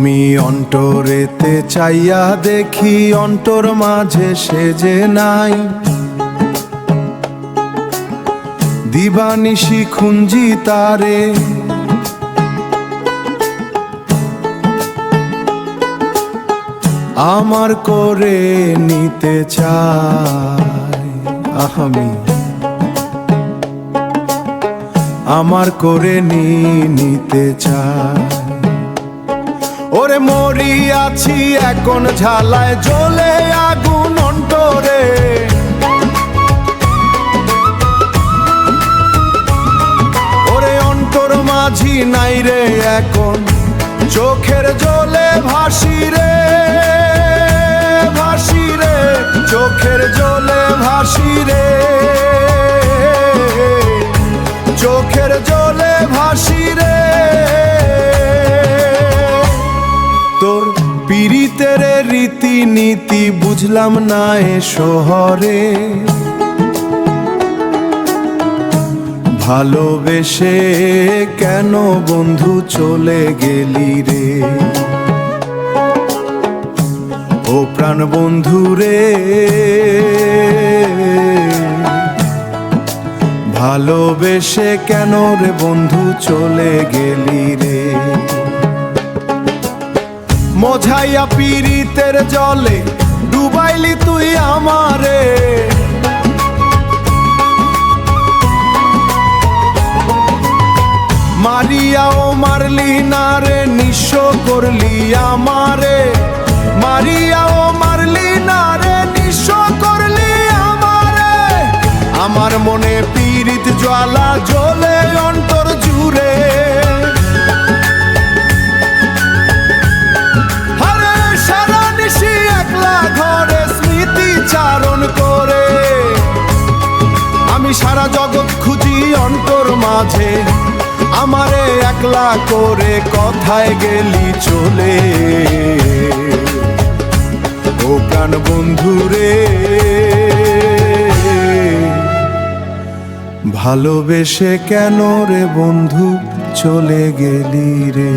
আমি অন্তরেতে চাইয়া দেখি অন্তর মাঝে সে যে নাই, দিবানিশি খুঞ্জি তারে আমার করে নিতে চাই। আমি আমার করে নিতে চাই। ওরে মরি আছি এখন ঝালায় জ্বলে আগুন অন্তরে, ওরে অন্তর মাঝি নাই রে এখন, চোখের জলে ভাসি রে ভাসি রে, চোখের জলে ভাসি রে, চোখের জলে ভাসি রে। তোর পীড়িতের রীতিনীতি বুঝলাম না এ শহরে, ভালোবেসে কেন বন্ধু চলে গেলি রে, ও প্রাণ বন্ধু রে, ভালোবেসে কেন রে বন্ধু চলে গেলি রে। মজাইয়া পীড়িতের জলে ডুবাইলি তুই আমারে, মারিয়াও মারলি না রে, নিঃস্ব করলি আমারে, মারিয়াও মারলি না রে, নিঃস্ব করলি আমারে। আমার মনে পীড়িত জ্বালা জ্বলে অন্তর জুড়ে, আরে সারা নিশি একলা ঘরে স্মৃতি চারণ করে, আমি সারা জগৎ খুঁজি অন্তর মাঝে, আমারে একলা করে কোথায় গেলি চলে, ও প্রাণ বন্ধু রে, ভালোবেসে কেন রে বন্ধু চলে গেলি রে।